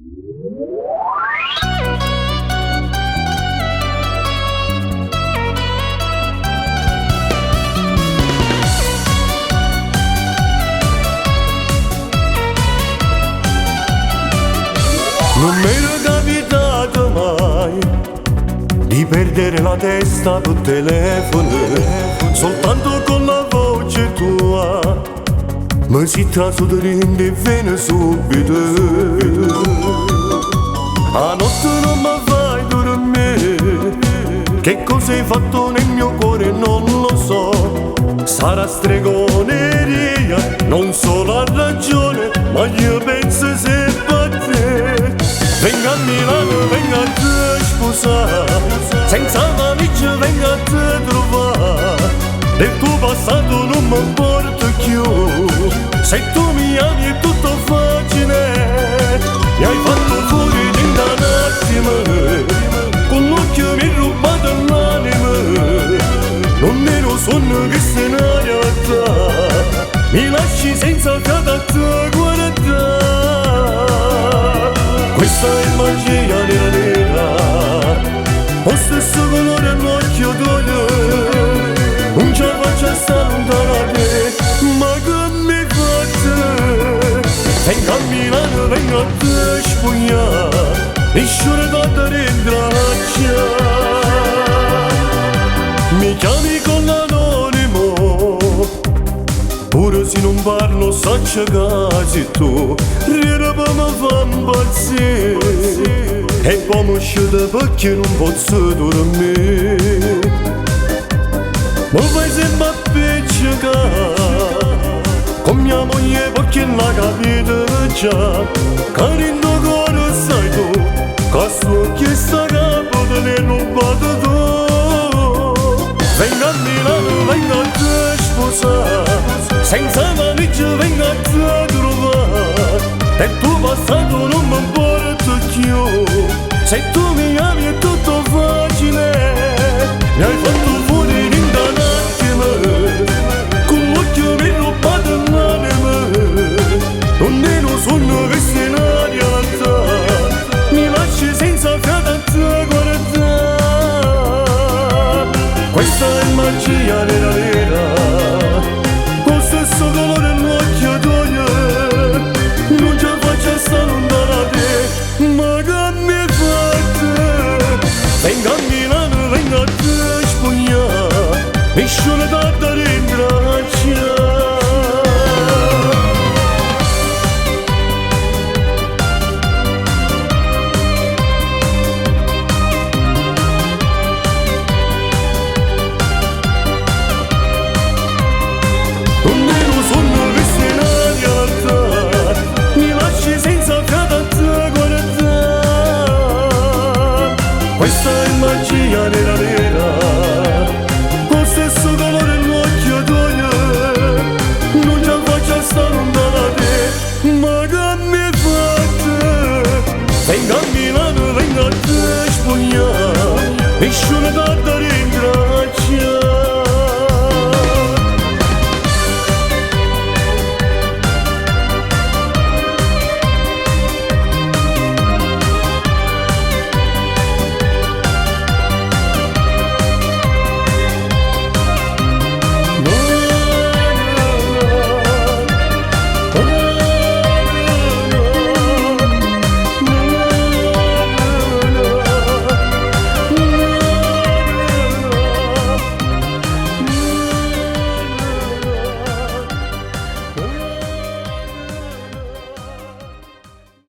Non mi era capitato mai di perdere la testa per telefono, soltanto con la voce tua mi si trasudrinde e viene subito. A notte non mi fai dormire, che cosa hai fatto nel mio cuore non lo so. Sarà stregoneria, non so la ragione, ma io penso se per te. Venga a Milano, venga a te sposare, senza valigia venga a te trovare. Del tuo passato non mi importa più, se tu mi ami è tutto facile. Mi hai fatto fuori in un attimo, con l'occhio mi hai rubato l'anima. Non ero sogno che se ne realtà, mi lasci senza fiato a te guardare. Questa è magia nera nera, lo stesso colore all'occhio d'olio. Non ce la faccio stare lontano da te, ma che mi fate? Venga a Milano, venga a te spogliare, e sciore da dentro la. Mi chiami con l'anonimo, pure se non parlo saccia casi tu. Rira per mi fa impazzire, e poi mi uscite perché non posso dormire. Mi fai sempre appiccicare con mia moglie perché la capite già. Che in tuo cuore sai tu, che su questa capo te ne rubato tu. Venga a Milano, venga a te sposare, senza valigia venga a te trovare. Del tuo passato non mi importa più, se tu mi ami è tutto facile. Mi hai fatto fuori in un attimo, con l'occhio mi hai rubato l'anima. Non è un sogno che se ne realtà, mi lasci senza fiato a te guardare. Questa è magia nera nera, lo stesso colore all'occhio d'olio. Non ce la faccio stare lontano da te, ma che mi fate? Venga a Milano, venga a te spogliare, e sciole da dentro la. Non è un sogno che se ne realtà, mi lasci senza fiato a te guardare. Questa è magia nera nera, lo stesso colore all'occhio d'olio. Non ce la faccio stare lontano da te, ma che mi fate? Venga a Milano, venga a te spogliare,